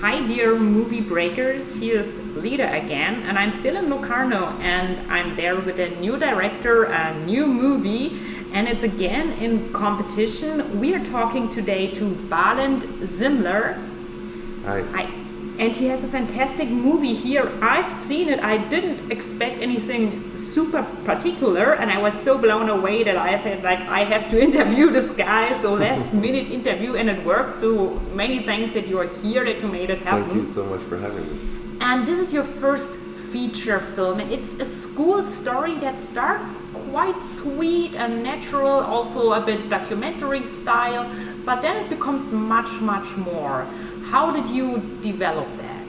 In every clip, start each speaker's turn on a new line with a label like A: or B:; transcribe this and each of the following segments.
A: Hi dear movie breakers, here's Lida again, and I'm still in Locarno, and I'm there with a new director, a new movie, and it's again in competition. We are talking today to Bálint Szimler.
B: Hi.
A: And he has a fantastic movie here. I've seen it. I didn't expect anything super particular, and I was so blown away that I thought, like, I have to interview this guy. So last minute interview, and it worked. So many thanks that you are here, that you made it happen.
B: Thank you so much for having me.
A: And this is your first feature film, and it's a school story that starts quite sweet and natural, also a bit documentary style, but then it becomes much more. How did you develop that?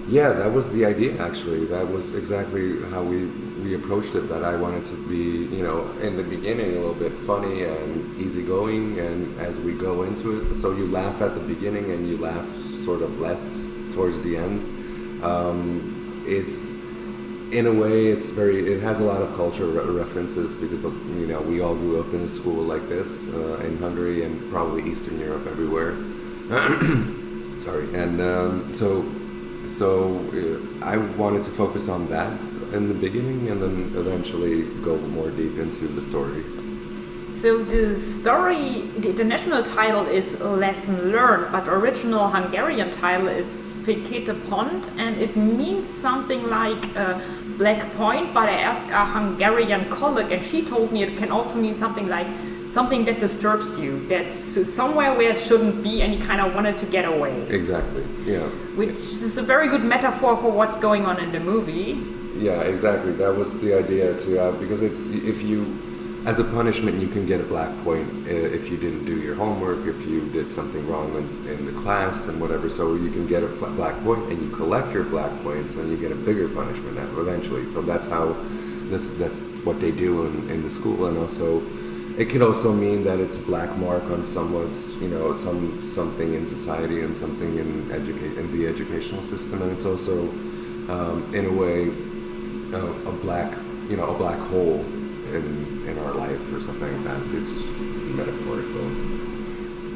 B: Yeah, that was the idea, actually. That was exactly how we approached it, that I wanted to be, in the beginning a little bit funny and easygoing, and as we go into it, so you laugh at the beginning and you laugh sort of less towards the end. It's, in a way, it has a lot of cultural references because, we all grew up in a school like this in Hungary and probably Eastern Europe, everywhere. Sorry, and so I wanted to focus on that in the beginning, and then eventually go more deep into the story.
A: So the story, the international title is Lesson Learned, but original Hungarian title is Fekete Pont, and it means something like black point. But I asked a Hungarian colleague, and she told me it can also mean something like something that disturbs you, that's somewhere where it shouldn't be, and you kind of wanted to get away.
B: Exactly, yeah.
A: Which is a very good metaphor for what's going on in the movie.
B: Yeah, exactly. That was the idea too, because if you, as a punishment, you can get a black point if you didn't do your homework, if you did something wrong in the class and whatever. So you can get a black point, and you collect your black points, and you get a bigger punishment eventually. So that's how that's what they do in the school, and also. It could also mean that it's a black mark on someone's, something in society and something in the educational system, and it's also, in a way, a black hole in our life or something like that. It's metaphorical.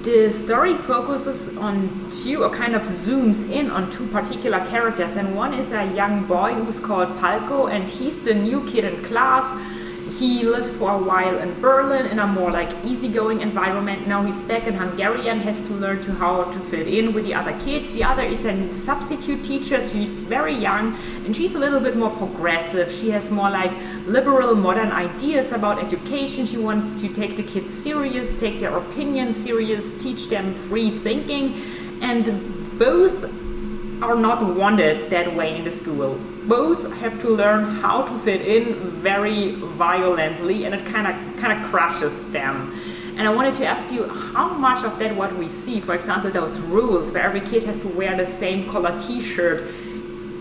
A: The story focuses on two, or kind of zooms in on two particular characters, and one is a young boy who's called Palko, and he's the new kid in class. He lived for a while in Berlin in a more like easygoing environment. Now he's back in Hungary and has to learn how to fit in with the other kids. The other is a substitute teacher. She's very young and she's a little bit more progressive. She has more like liberal modern ideas about education. She wants to take the kids serious, take their opinion serious, teach them free thinking, and both are not wanted that way in the school. Both have to learn how to fit in very violently, and it kind of crushes them. And I wanted to ask you, how much of that what we see, for example, those rules where every kid has to wear the same color t-shirt,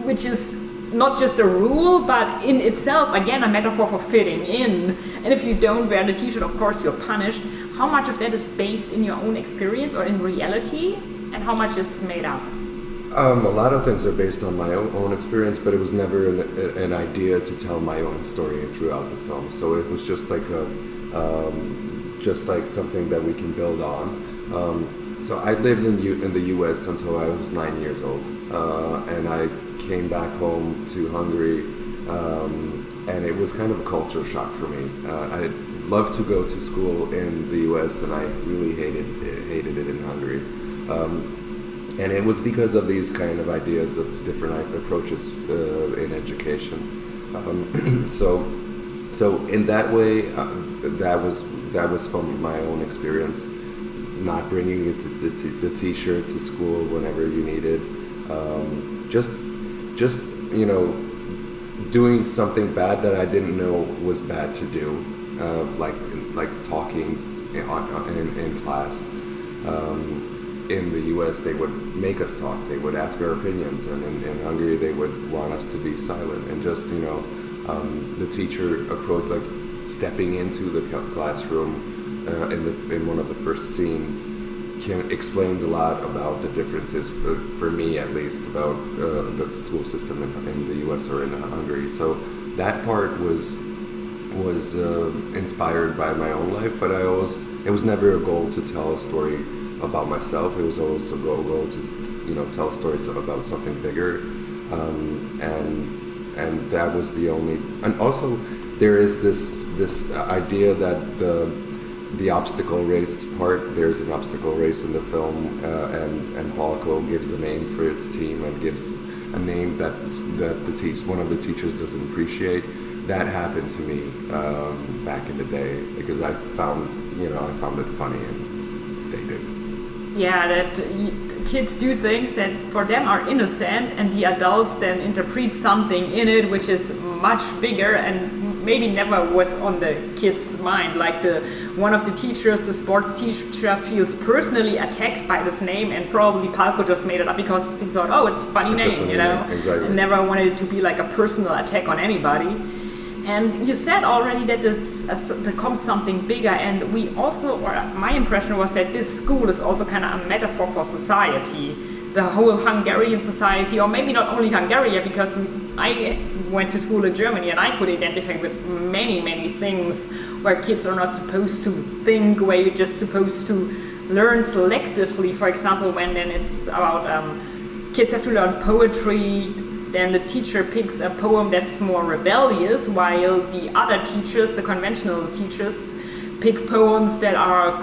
A: which is not just a rule, but in itself, again, a metaphor for fitting in. And if you don't wear the t-shirt, of course, you're punished. How much of that is based in your own experience or in reality, and how much is made up?
B: A lot of things are based on my own experience, but it was never an idea to tell my own story throughout the film. So it was just like something that we can build on. So I lived in the U.S. until I was 9 years old, and I came back home to Hungary, and it was kind of a culture shock for me. I loved to go to school in the U.S., and I really hated it in Hungary. And it was because of these kind of ideas of different approaches in education. So in that way, that was from my own experience. Not bringing the t-shirt to school whenever you needed. Just doing something bad that I didn't know was bad to do, like talking in class. In the U.S., they would make us talk. They would ask our opinions, and in Hungary, they would want us to be silent. And just the teacher approach, like stepping into the classroom in one of the first scenes, explains a lot about the differences for me, at least, about the school system in the U.S. or in Hungary. So that part was inspired by my own life, but it was never a goal to tell a story about myself. It was always a goal to, tell stories about something bigger, and that was the only. And also, there is this idea that the obstacle race part. There's an obstacle race in the film, and Balko gives a name for its team and gives a name that one of the teachers doesn't appreciate. That happened to me back in the day because I found it funny and they didn't.
A: Yeah, that kids do things that for them are innocent, and the adults then interpret something in it which is much bigger and maybe never was on the kids' mind. Like one of the teachers, the sports teacher, feels personally attacked by this name, and probably Palko just made it up because he thought, oh, it's a funny name,
B: Exactly.
A: And never wanted it to be like a personal attack on anybody. And you said already that it becomes something bigger, and we also, or my impression was that this school is also kind of a metaphor for society, the whole Hungarian society, or maybe not only Hungarian, because I went to school in Germany and I could identify with many, many things where kids are not supposed to think, where you're just supposed to learn selectively. For example, when then it's about kids have to learn poetry, then the teacher picks a poem that's more rebellious, while the other teachers, the conventional teachers, pick poems that are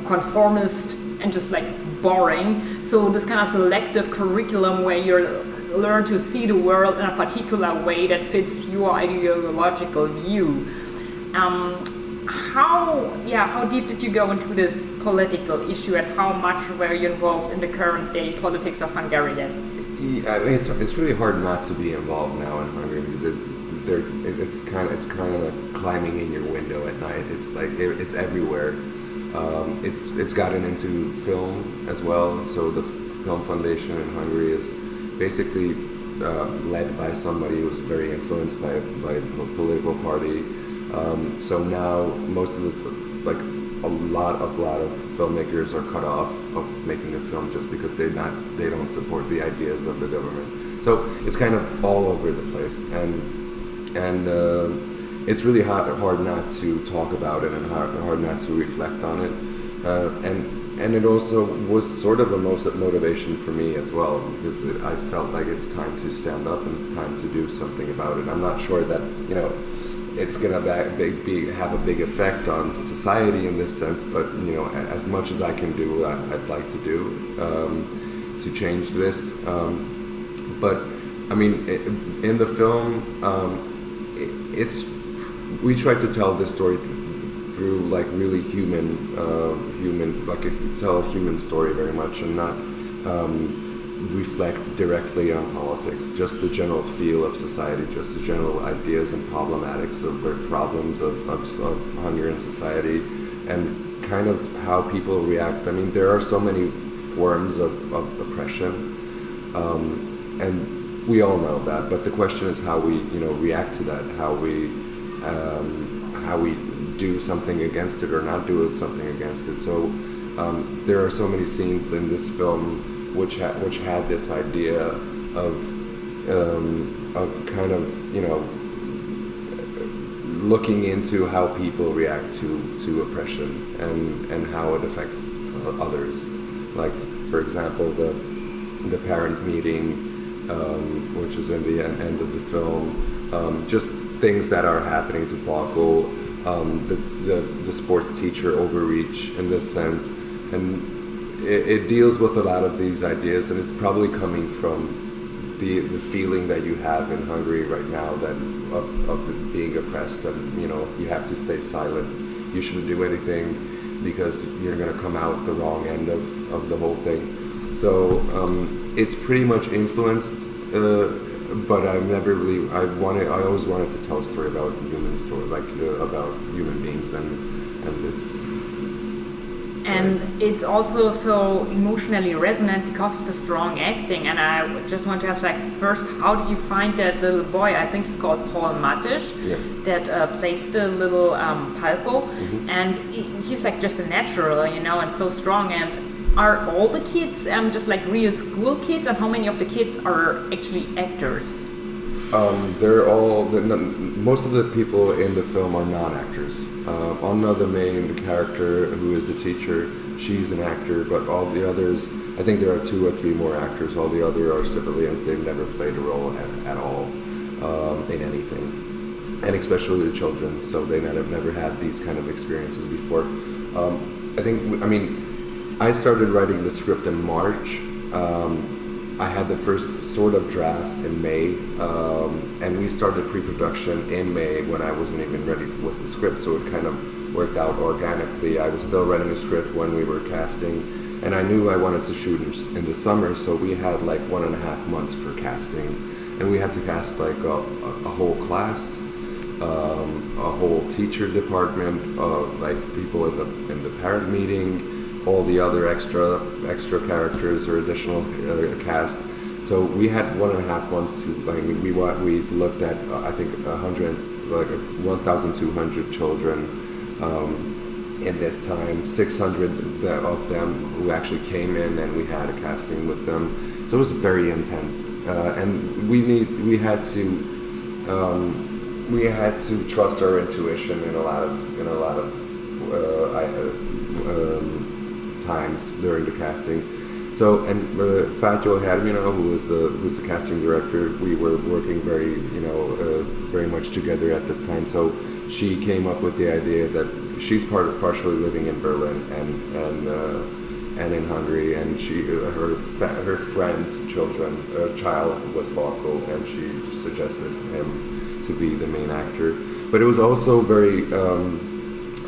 A: conformist and just like boring. So this kind of selective curriculum where you learn to see the world in a particular way that fits your ideological view. How deep did you go into this political issue, and how much were you involved in the current day politics of Hungary then?
B: Yeah, I mean, it's really hard not to be involved now in Hungary because it's kind of like climbing in your window at night. It's like it's everywhere. It's gotten into film as well. So the Film Foundation in Hungary is basically led by somebody who's very influenced by a political party. So now most of a lot of filmmakers are cut off of making a film just because they don't support the ideas of the government. So it's kind of all over the place, and it's really hard not to talk about it and hard not to reflect on it. And it also was sort of a motivation for me as well, because I felt like it's time to stand up and it's time to do something about it. I'm not sure that it's gonna have a big effect on society in this sense, but as much as I can do, I'd like to do to change this. But I mean, in the film, we tried to tell this story through like really human, like tell a human story very much, and not reflect directly on politics, just the general feel of society, just the general ideas and problematics of the problems of Hungarian society, and kind of how people react. I mean, there are so many forms of oppression, and we all know that, but the question is how we react to that, how we do something against it or not do something against it. So there are so many scenes in this film which had this idea of kind of looking into how people react to oppression and how it affects others. Like, for example, the parent meeting, which is in the end of the film, just things that are happening to Balko, the sports teacher overreach in this sense, and it deals with a lot of these ideas, and it's probably coming from the feeling that you have in Hungary right now, that of being oppressed, and you have to stay silent. You shouldn't do anything because you're going to come out the wrong end of the whole thing. So it's pretty much influenced, but I always wanted to tell a story about about human beings and this.
A: And it's also so emotionally resonant because of the strong acting. And I just want to ask, first, how did you find that little boy? I think he's called Paul Matish, that plays the little Palko. Mm-hmm. And he's just a natural, and so strong. And are all the kids just real school kids? And how many of the kids are actually actors?
B: Most of the people in the film are non-actors. Anna, the main character, who is the teacher, she's an actor, but all the others, I think there are 2 or 3 more actors. All the other are civilians. They've never played a role at all in anything, and especially the children. So they never had these kind of experiences before. I started writing the script in March. I had the first sort of draft in May, and we started pre-production in May when I wasn't even ready with the script, so it kind of worked out organically. I was still writing a script when we were casting, and I knew I wanted to shoot in the summer, so we had like 1.5 months for casting, and we had to cast like a whole class, a whole teacher department, like people in the parent meeting, all the other extra characters or additional cast. So we had 1.5 months to, we looked at I think 1,200 children in this time, 600 of them who actually came in, and we had a casting with them. So it was very intense, and we had to trust our intuition in a lot of times during the casting. So, and Fatjo Hermina, who's the casting director, we were working very much together at this time. So she came up with the idea that she's partially living in Berlin and in Hungary, and her friend's child was Balko, and she suggested him to be the main actor. But it was also very,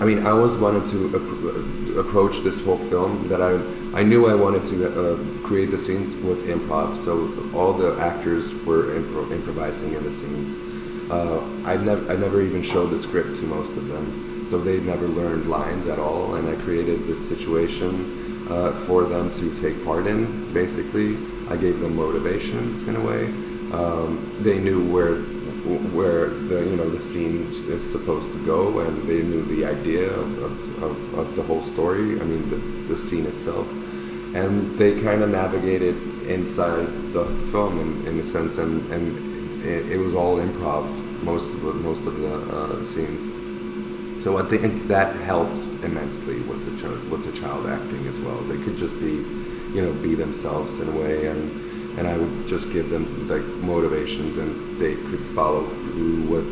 B: I always wanted to approach this whole film that I knew I wanted to create the scenes with improv, so all the actors were improvising in the scenes. I never even showed the script to most of them, so they never learned lines at all, and I created this situation for them to take part in. Basically, I gave them motivations in a way. They knew where the scene is supposed to go, and they knew the idea of the whole story. The scene itself, and they kind of navigated inside the film in a sense, and it was all improv, most of the scenes. So I think that helped immensely with the child acting as well. They could just be themselves in a way, and I would just give them like motivations, and they could follow through with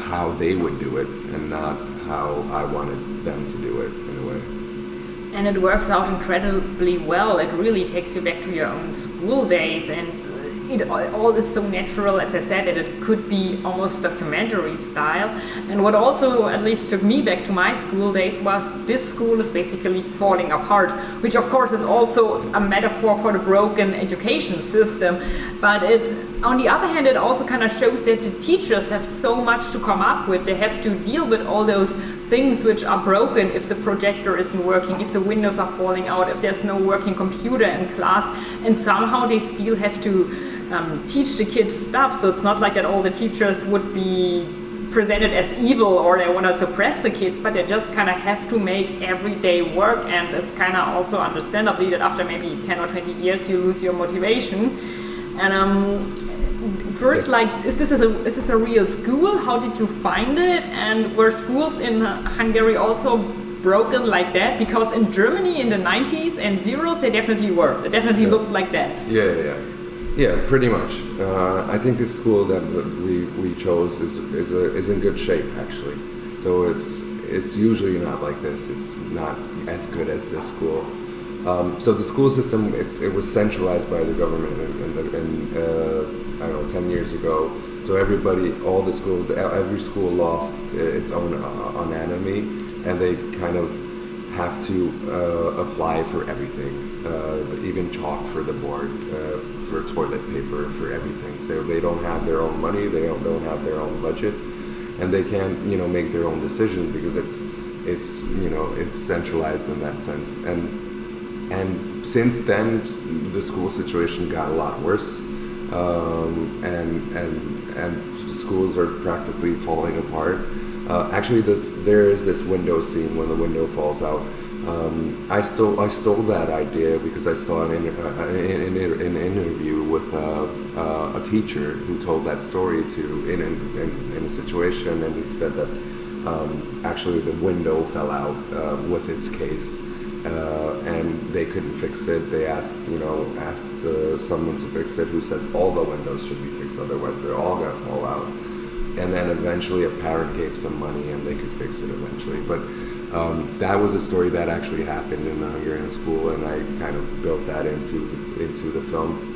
B: how they would do it and not how I wanted them to do it in a way.
A: And it works out incredibly well. It really takes you back to your own school days, and it all is so natural, as I said, that it could be almost documentary style. And what also at least took me back to my school days was this school is basically falling apart, which of course is also a metaphor for the broken education system. But on the other hand, it also kind of shows that the teachers have so much to come up with. They have to deal with all those things which are broken if the projector isn't working, if the windows are falling out, if there's no working computer in class, and somehow they still have to teach the kids stuff. So it's not like that all the teachers would be presented as evil or they want to suppress the kids, but they just kind of have to make everyday work, and it's kind of also understandably that after maybe 10 or 20 years you lose your motivation. And first, is this a real school? How did you find it? And were schools in Hungary also broken like that? Because in Germany in the 90s and zeros, they definitely were. They definitely looked like that.
B: Yeah, pretty much. I think this school that we chose is in good shape actually. So it's usually not like this. It's not as good as this school. So the school system, it was centralized by the government in I don't know, 10 years ago. So every school lost its own autonomy, and they kind of have to apply for everything, even chalk for the board, for toilet paper, for everything. So they don't have their own money, they don't have their own budget, and they can't make their own decisions because it's centralized in that sense. And since then, the school situation got a lot worse, and schools are practically falling apart. Actually, there is this window scene when the window falls out. I stole that idea because I saw an interview with a teacher who told that story in a situation, and he said that actually the window fell out with its case. and they couldn't fix it. They asked someone to fix it, who said all the windows should be fixed, otherwise they're all gonna fall out. And then eventually a parent gave some money and they could fix it eventually. But that was a story that actually happened in the Hungarian school, and I kind of built that into the film.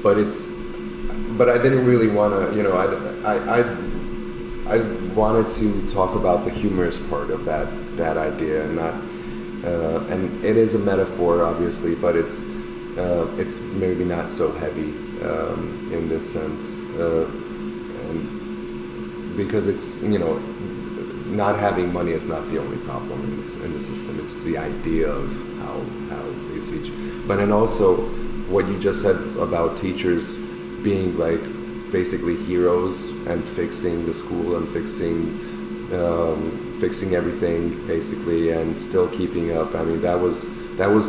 B: But I didn't really want to, I wanted to talk about the humorous part of that idea, and not, and it is a metaphor, obviously, but it's maybe not so heavy in this sense, and because it's, not having money is not the only problem in the system. It's the idea of how they teach. But and also what you just said about teachers being like basically heroes and fixing the school and fixing everything basically, and still keeping up. I mean, that was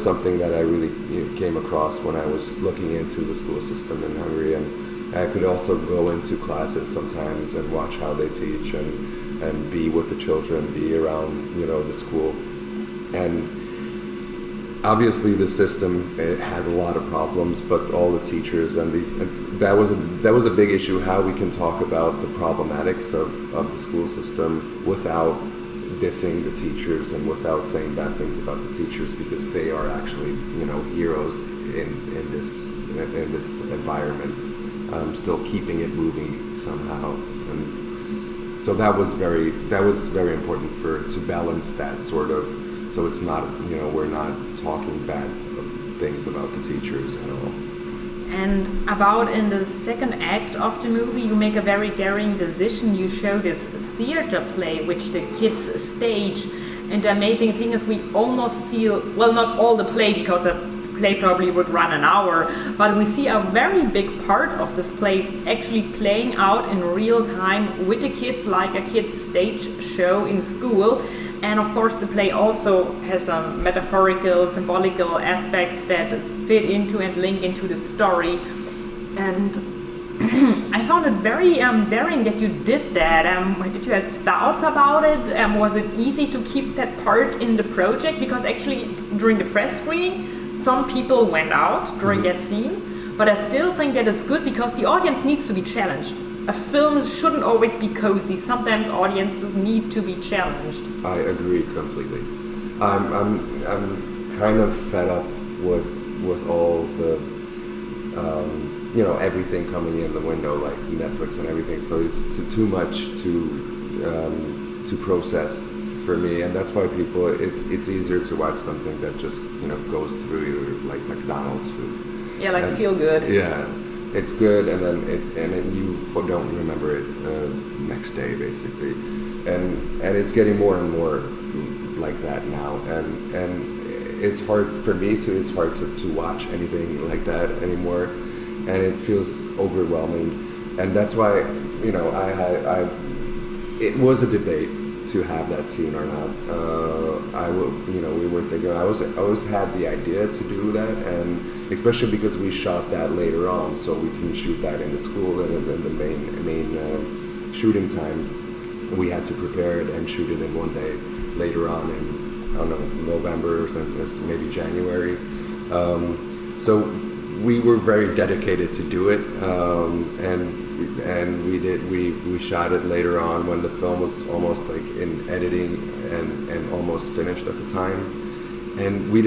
B: something that I really came across when I was looking into the school system in Hungary, and I could also go into classes sometimes and watch how they teach and be with the children, be around the school. And obviously the system, it has a lot of problems, but all the teachers and that was a big issue, how we can talk about the problematics of the school system without dissing the teachers and without saying bad things about the teachers, because they are actually heroes in this environment, still keeping it moving somehow. And so that was very important to balance that sort of, so it's not, we're not talking bad things about the teachers at all.
A: And about in the second act of the movie, you make a very daring decision. You show this theater play which the kids stage, and the amazing thing is we almost see, well, not all the play, because the play probably would run an hour, but we see a very big part of this play actually playing out in real time with the kids, like a kids stage show in school. And of course the play also has some metaphorical, symbolical aspects that fit into and link into the story. And I found it very daring that you did that. Did you have thoughts about it? Was it easy to keep that part in the project? Because actually during the press screening, some people went out during that scene, but I still think that it's good because the audience needs to be challenged. A film shouldn't always be cozy. Sometimes audiences need to be challenged.
B: I agree completely. I'm kind of fed up with all the everything coming in the window, like Netflix and everything. So it's too much to process for me, and that's why people, it's easier to watch something that just goes through you, like McDonald's food.
A: Yeah, like feel good.
B: Yeah, it's good, and then you don't remember it next day basically, and it's getting more and more like that now, and it's hard for me to watch anything like that anymore, and it feels overwhelming, and that's why it was a debate to have that scene or not. We were thinking, I always had the idea to do that, and especially because we shot that later on, so we can shoot that in the school, and then the main shooting time, we had to prepare it and shoot it in one day later on in, I don't know, November, maybe January. So we were very dedicated to do it, and we shot it later on when the film was almost like in editing and almost finished at the time, and we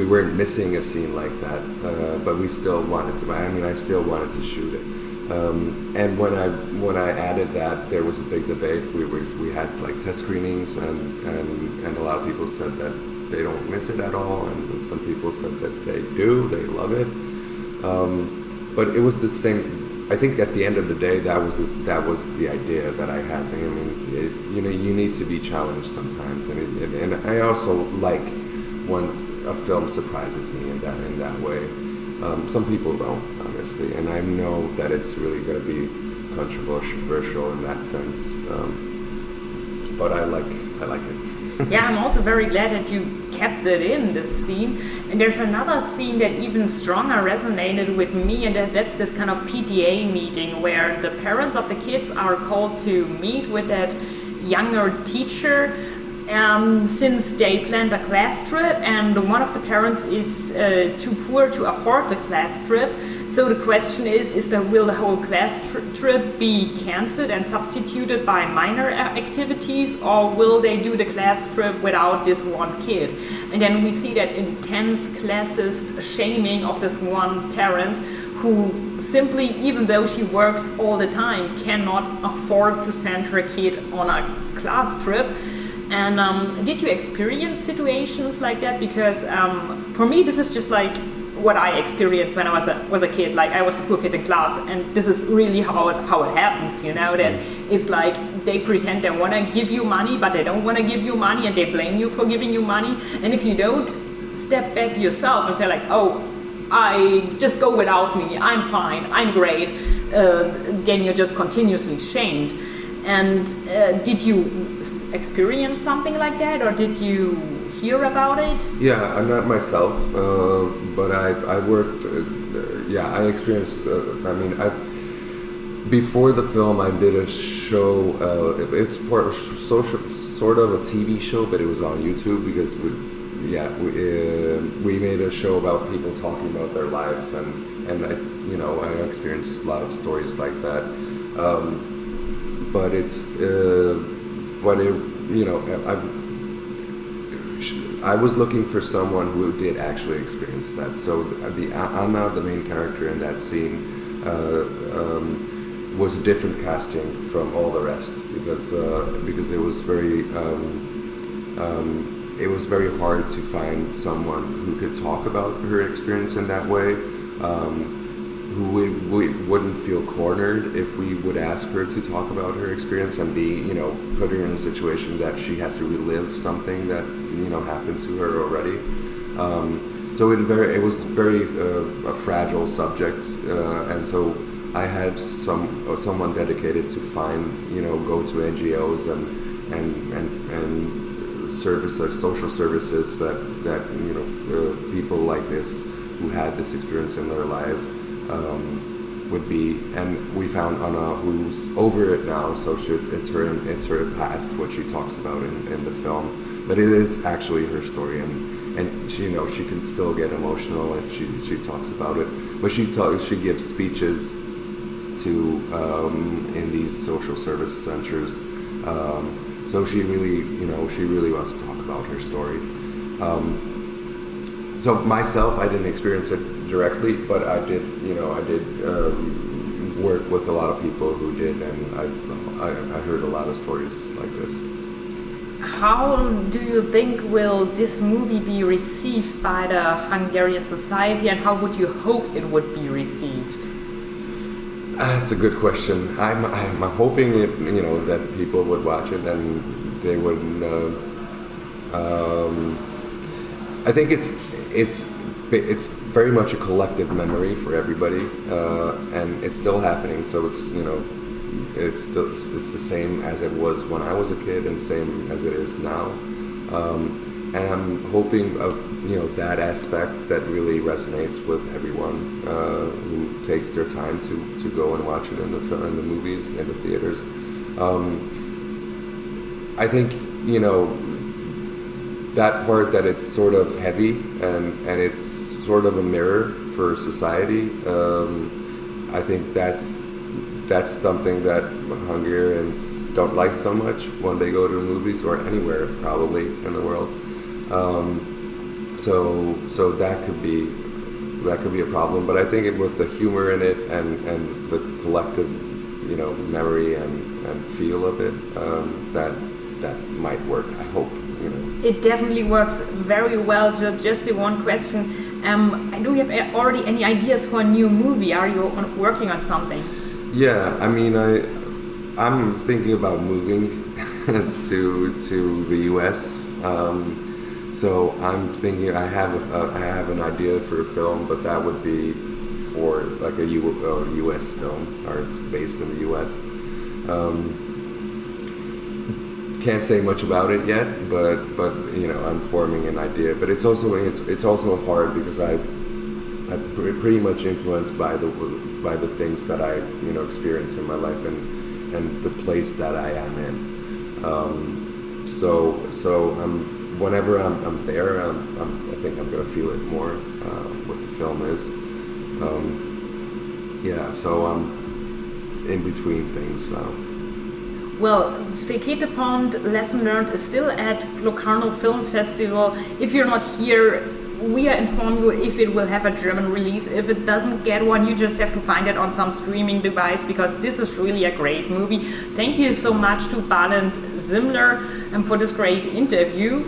B: weren't missing a scene like that, but we still wanted to. I still wanted to shoot it, and when I added that, there was a big debate. We had like test screenings, and a lot of people said that they don't miss it at all, and some people said that they do, they love it, but it was the same. I think at the end of the day, that was the idea that I had. I mean, you need to be challenged sometimes, and I also like when a film surprises me in that way. Some people don't, honestly, and I know that it's really going to be controversial in that sense. But I like it.
A: Yeah, I'm also very glad that you kept it in this scene. And there's another scene that even stronger resonated with me, and that's this kind of PTA meeting where the parents of the kids are called to meet with that younger teacher. since they planned a class trip and one of the parents is too poor to afford the class trip. So the question is will the whole class trip be cancelled and substituted by minor activities, or will they do the class trip without this one kid? And then we see that intense classist shaming of this one parent who simply, even though she works all the time, cannot afford to send her kid on a class trip. And did you experience situations like that? Because for me, this is just like what I experienced when I was a kid. Like, I was the poor kid in class, and this is really how it happens, you know, that it's like they pretend they want to give you money, but they don't want to give you money, and they blame you for giving you money. And if you don't step back yourself and say like, oh, I just go without me, I'm fine, I'm great, then you're just continuously shamed. And did you experience something like that, or did you hear about it?
B: Yeah, not myself, but I worked. I experienced. Before the film, I did a show. It's sort of a TV show, but it was on YouTube because we made a show about people talking about their lives, and I experienced a lot of stories like that. I was looking for someone who did actually experience that. So Anna, the main character in that scene, was a different casting from all the rest because it was very hard to find someone who could talk about her experience in that way. Who wouldn't feel cornered if we would ask her to talk about her experience and put her in a situation that she has to relive something that happened to her already. So it was very a fragile subject, and so I had someone dedicated to find go to NGOs and social services that people like this who had this experience in their life. Would be, and we found Anna, who's over it now, so it's her past, what she talks about in the film, but it is actually her story, and she can still get emotional if she talks about it, but she gives speeches to in these social service centers, so she really wants to talk about her story. So myself, I didn't experience it directly, but I did work with a lot of people who did, and I heard a lot of stories like this.
A: How do you think will this movie be received by the Hungarian society, and how would you hope it would be received?
B: That's a good question. I'm hoping that people would watch it and they would. I think it's very much a collective memory for everybody, and it's still happening. So it's the same as it was when I was a kid, and same as it is now. And I'm hoping of that aspect that really resonates with everyone who takes their time to go and watch it in the movies, in the theaters. I think that part that it's sort of heavy and it's sort of a mirror for society. I think that's something that Hungarians don't like so much when they go to movies, or anywhere probably in the world. So that could be a problem. But I think with the humor in it and the collective memory and feel of it, that might work. I hope.
A: It definitely works very well. Just the one question: do you have already any ideas for a new movie? Are you working on something?
B: Yeah, I mean, I'm thinking about moving to the U.S. So I'm thinking I have an idea for a film, but that would be for like a U.S. film or based in the U.S. Can't say much about it yet, but I'm forming an idea. But it's also hard because I'm pretty much influenced by the things that I experience in my life and the place that I am in. So whenever I'm there, I think I'm gonna feel it more. What the film is. So I'm in between things now.
A: Well, Fekete Pond Lesson Learned is still at Locarno Film Festival. If you're not here, we are inform you if it will have a German release. If it doesn't get one, you just have to find it on some streaming device, because this is really a great movie. Thank you so much to Bálint Szimler for this great interview.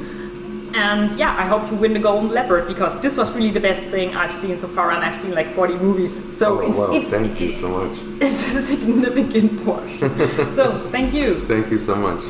A: And yeah, I hope you win the Golden Leopard, because this was really the best thing I've seen so far, and I've seen like 40 movies. So
B: thank you so much.
A: It's a significant portion. So thank you.
B: Thank you so much.